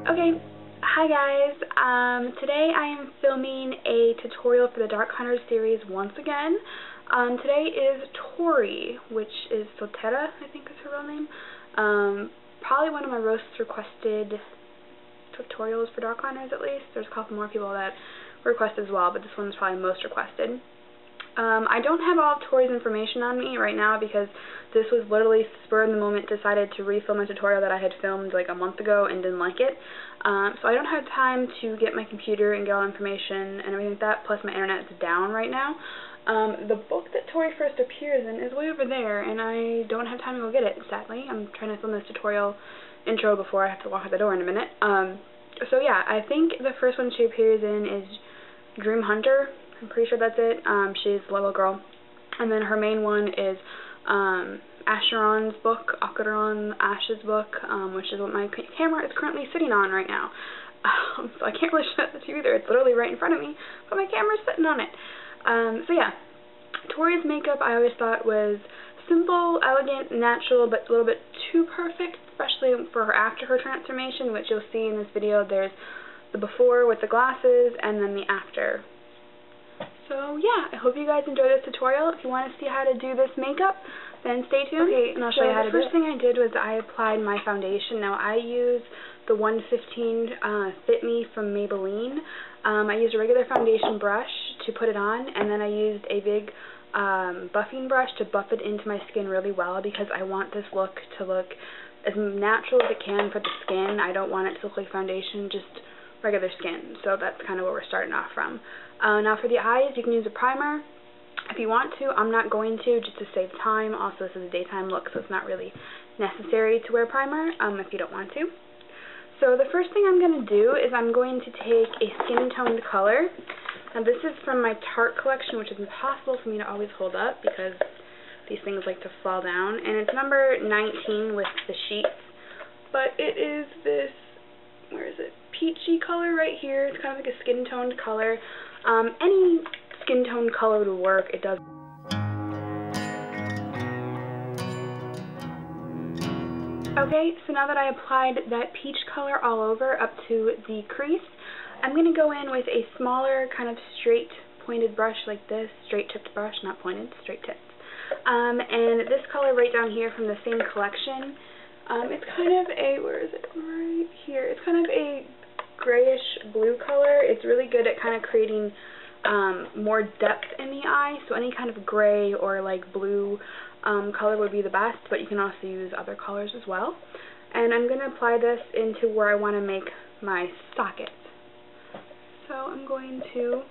Okay, hi guys. Today I am filming a tutorial for the Dark Hunters series once again. Today is Tory, which is Soteria, I think is her real name. Probably one of my most requested tutorials for Dark Hunters, at least. There's a couple more people that requested as well, but this one's probably most requested. I don't have all of Tory's information on me right now because this was literally spur of the moment, decided to refilm a tutorial that I had filmed like a month ago and didn't like it. So I don't have time to get my computer and get all the information and everything like that, plus my internet's down right now. The book that Tory first appears in is way over there, and I don't have time to go get it, sadly. I'm trying to film this tutorial intro before I have to walk out the door in a minute. So yeah, I think the first one she appears in is Dream Hunter. I'm pretty sure that's it. She's a little girl. And then her main one is Asheron's book, Ash's book, which is what my camera is currently sitting on right now. So I can't really show it to you either. It's literally right in front of me, but my camera's sitting on it. So yeah, Tory's makeup I always thought was simple, elegant, natural, but a little bit too perfect, especially for her after her transformation, which you'll see in this video. There's the before with the glasses, and then the after. So yeah, I hope you guys enjoy this tutorial. If you want to see how to do this makeup, then stay tuned. Okay, and I'll show you how to do it. The first thing I did was I applied my foundation. Now I use the 115 Fit Me from Maybelline. I used a regular foundation brush to put it on, and then I used a big buffing brush to buff it into my skin really well because I want this look to look as natural as it can for the skin. I don't want it to look like foundation, just regular skin. So that's kind of where we're starting off from. Now for the eyes, you can use a primer if you want to. I'm not going to, just to save time. Also, this is a daytime look, so it's not really necessary to wear primer if you don't want to. So the first thing I'm going to do is I'm going to take a skin-toned color. Now this is from my Tarte collection, which is impossible for me to always hold up because these things like to fall down. And it's number 19 with the sheets. But it is this, where is it? Peachy color right here. It's kind of like a skin-toned color. Any skin-toned color would work. It does. Okay, so now that I applied that peach color all over up to the crease, I'm going to go in with a smaller kind of straight pointed brush like this. Straight tipped brush, not pointed, straight tipped. And this color right down here from the same collection, it's kind of a, where is it? Right here. It's kind of a grayish blue color. It's really good at kind of creating more depth in the eye, so any kind of gray or like blue color would be the best, but you can also use other colors as well. And I'm going to apply this into where I want to make my sockets. So I'm going to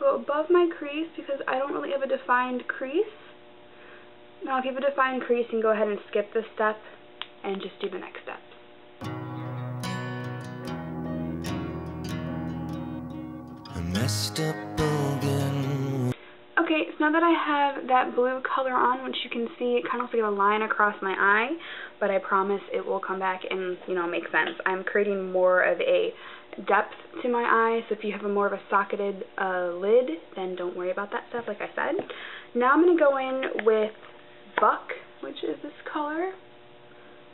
go above my crease because I don't really have a defined crease. Now if you have a defined crease, you can go ahead and skip this step and just do the next step. Messed up again. Okay, so now that I have that blue color on, which you can see, it kind of looks like a line across my eye, but I promise it will come back and, you know, make sense. I'm creating more of a depth to my eye, so if you have a more of a socketed lid, then don't worry about that stuff, like I said. Now I'm going to go in with Buck, which is this color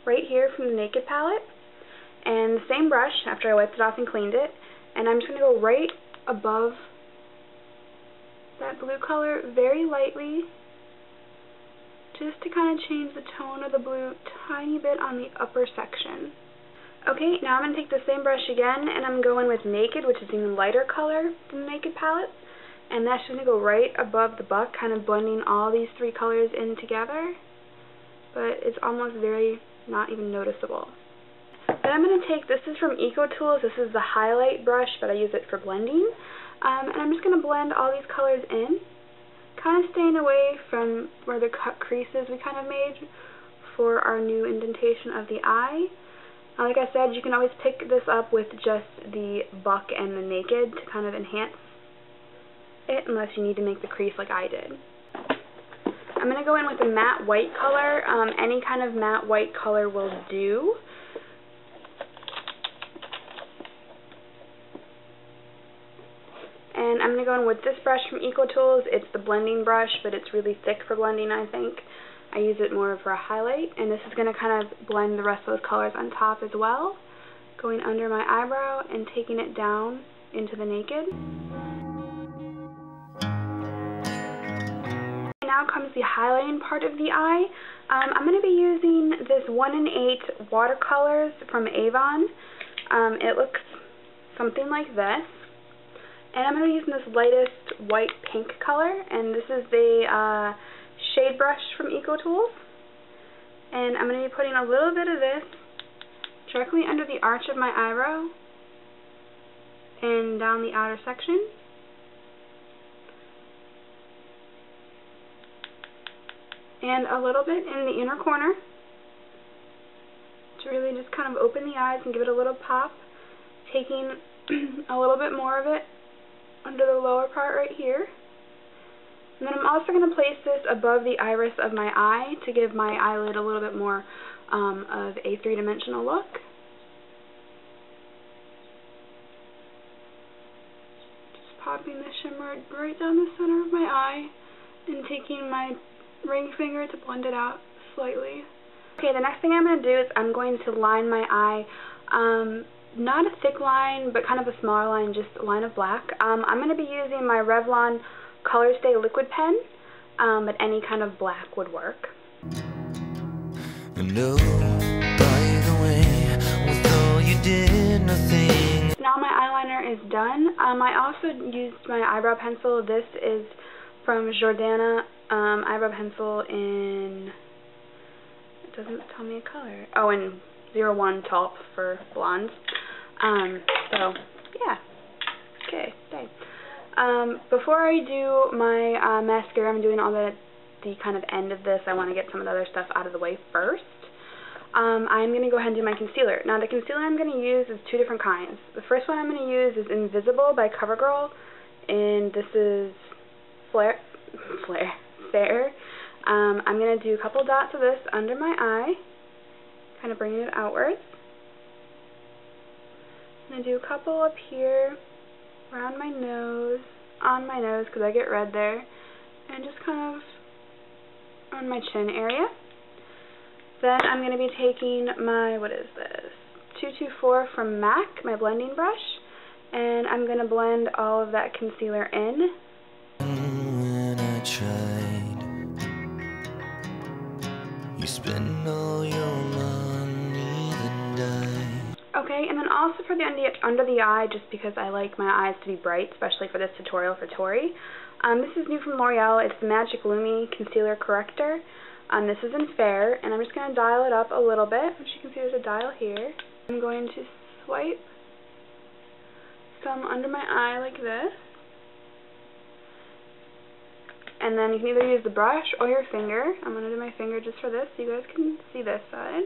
right here from the Naked palette, and the same brush after I wiped it off and cleaned it, and I'm just going to go right above that blue color very lightly, just to kind of change the tone of the blue tiny bit on the upper section. Okay, now I'm going to take the same brush again, and I'm going with Naked, which is an even lighter color than the Naked palette, and that's just going to go right above the Buck, kind of blending all these three colors in together, but it's almost very not even noticeable. Then I'm going to take, this is from EcoTools, this is the highlight brush, but I use it for blending. And I'm just going to blend all these colors in, kind of staying away from where the cut creases we kind of made for our new indentation of the eye. Like I said, you can always pick this up with just the Buck and the Naked to kind of enhance it, unless you need to make the crease like I did. I'm going to go in with a matte white color. Any kind of matte white color will do. And I'm going to go in with this brush from EcoTools. It's the blending brush, but it's really thick for blending, I think. I use it more for a highlight, and this is going to kind of blend the rest of those colors on top as well. going under my eyebrow and taking it down into the naked. Now comes the highlighting part of the eye. I'm going to be using this 1 in 8 watercolors from Avon. It looks something like this. And I'm going to be using this lightest white pink color, and this is the shade brush from EcoTools. And I'm going to be putting a little bit of this directly under the arch of my eyebrow and down the outer section. And a little bit in the inner corner to really just kind of open the eyes and give it a little pop. Taking a little bit more of it under the lower part right here. And then I'm also going to place this above the iris of my eye to give my eyelid a little bit more of a three-dimensional look. Just popping the shimmer right down the center of my eye and taking my ring finger to blend it out slightly. Okay, the next thing I'm going to do is I'm going to line my eye. Not a thick line, but kind of a smaller line, just a line of black. I'm going to be using my Revlon Color Stay liquid pen, but any kind of black would work. No, by the way, with all you did nothing. Now my eyeliner is done. I also used my eyebrow pencil. This is from Jordana eyebrow pencil in, it doesn't tell me a color. Oh, in 01 taupe for blondes. So, yeah. Okay, thanks. Before I do my mascara, I'm doing all the kind of end of this. I want to get some of the other stuff out of the way first. I'm going to go ahead and do my concealer. Now, the concealer I'm going to use is two different kinds. The first one I'm going to use is Invisible by CoverGirl, and this is Fair. I'm going to do a couple dots of this under my eye, kind of bringing it outwards. I'm going to do a couple up here, around my nose, on my nose because I get red there, and just kind of on my chin area. Then I'm going to be taking my, what is this, 224 from MAC, my blending brush, and I'm going to blend all of that concealer in. When I tried, you spend all your money, then die. Okay, and then also for the under the eye, just because I like my eyes to be bright, especially for this tutorial for Tory. This is new from L'Oreal. It's the Magic Lumi Concealer Corrector. This is in Fair, and I'm just going to dial it up a little bit, which you can see there's a dial here. I'm going to swipe some under my eye like this. And then you can either use the brush or your finger. I'm going to do my finger just for this so you guys can see this side.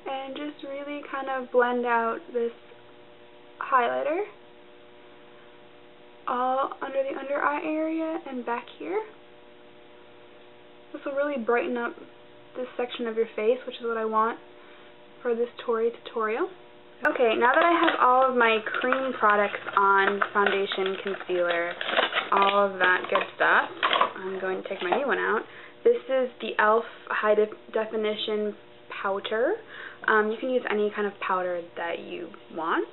And just really kind of blend out this highlighter all under the under eye area and back here. This will really brighten up this section of your face, which is what I want for this Tory tutorial. Okay, now that I have all of my cream products on, foundation, concealer, all of that good stuff, I'm going to take my new one out. This is the e.l.f. High Definition Powder. You can use any kind of powder that you want.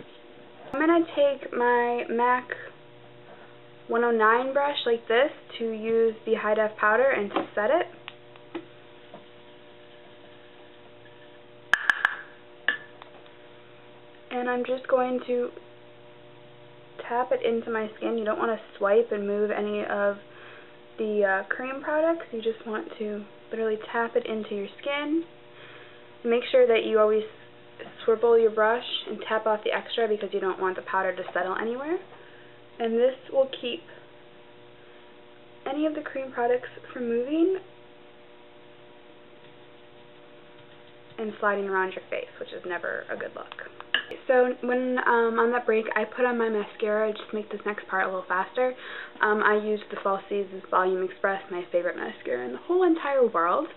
I'm going to take my MAC 109 brush like this to use the high def powder and to set it. And I'm just going to tap it into my skin. You don't want to swipe and move any of the cream products. You just want to literally tap it into your skin. Make sure that you always swivel your brush and tap off the extra because you don't want the powder to settle anywhere. And this will keep any of the cream products from moving and sliding around your face, which is never a good look. So when on that break, I put on my mascara just to make this next part a little faster. I used the Falsies Volume Express, my favorite mascara in the whole entire world.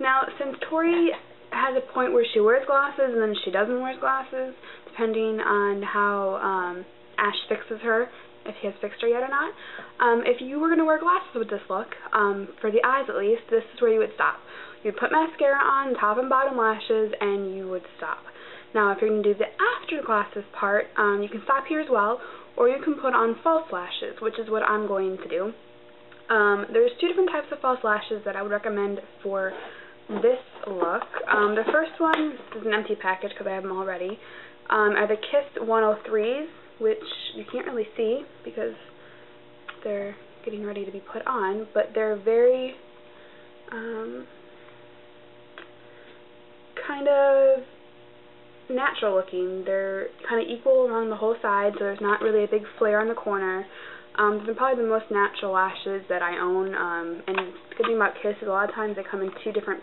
Now, since Tory has a point where she wears glasses and then she doesn't wear glasses, depending on how Ash fixes her, if he has fixed her yet or not. If you were going to wear glasses with this look, for the eyes at least, this is where you would stop. You'd put mascara on, top and bottom lashes, and you would stop. Now, if you're going to do the after glasses part, you can stop here as well, or you can put on false lashes, which is what I'm going to do. There's two different types of false lashes that I would recommend for this look. The first one, this is an empty package because I have them already, are the Kiss 103s, which you can't really see because they're getting ready to be put on, but they're very kind of natural looking. They're kind of equal around the whole side, so there's not really a big flare on the corner. They're probably the most natural lashes that I own, and the good thing about Kiss is a lot of times they come in two different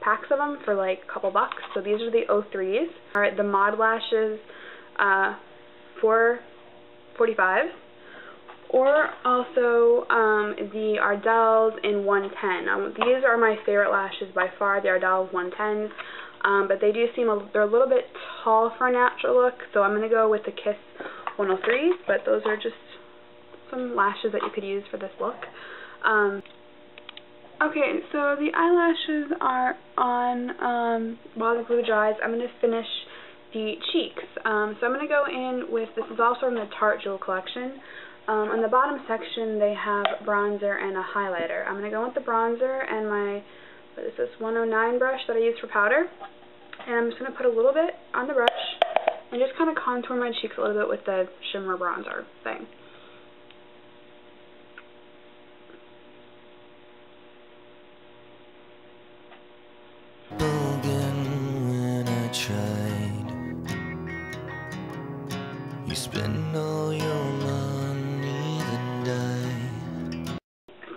packs of them for like a couple bucks. So these are the 03s. Alright, the Mod lashes, $4.45. Or also the Ardell's in 110. These are my favorite lashes by far, the Ardell's 110s. But they do seem they're a little bit tall for a natural look, so I'm going to go with the Kiss 103s, but those are just some lashes that you could use for this look. Okay, so the eyelashes are on. While the glue dries, I'm going to finish the cheeks. So I'm going to go in with, this is also from the Tarte Jewel collection. On the bottom section they have bronzer and a highlighter. I'm going to go with the bronzer and my, what is this, 109 brush that I use for powder. And I'm just going to put a little bit on the brush and just kind of contour my cheeks a little bit with the shimmer bronzer thing. When I tried, you spend all your money, then die.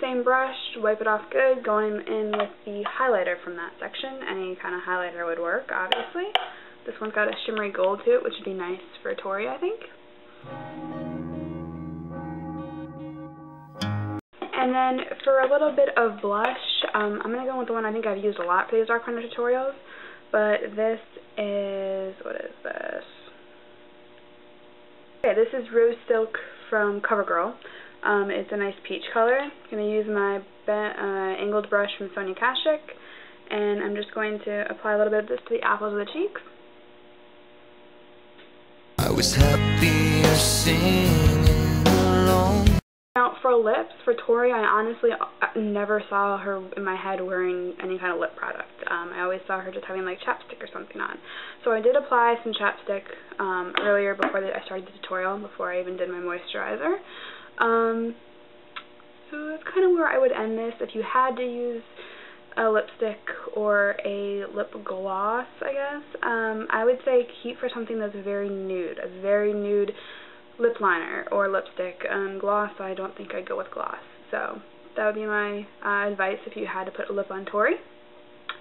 Same brush, wipe it off good, going in with the highlighter from that section. Any kind of highlighter would work, obviously. This one's got a shimmery gold to it, which would be nice for Tory, I think. And then for a little bit of blush, I'm going to go with the one I think I've used a lot for these Dark Hunter tutorials, but this is, what is this? Okay, this is Rose Silk from CoverGirl. It's a nice peach color. I'm going to use my angled brush from Sonia Kashuk, and I'm just going to apply a little bit of this to the apples of the cheeks. I was happier singing alone. Now for lips, for Tory, I honestly never saw her in my head wearing any kind of lip product. I always saw her just having like chapstick or something on. So I did apply some chapstick earlier before I started the tutorial, before I even did my moisturizer. So that's kind of where I would end this. If you had to use a lipstick or a lip gloss, I guess, I would say keep for something that's very nude, a very nude lip liner or lipstick. Gloss, I don't think I'd go with gloss. So that would be my advice if you had to put a lip on Tory.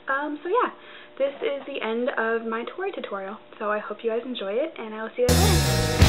So yeah, this is the end of my Tory tutorial. So I hope you guys enjoy it, and I will see you guys later.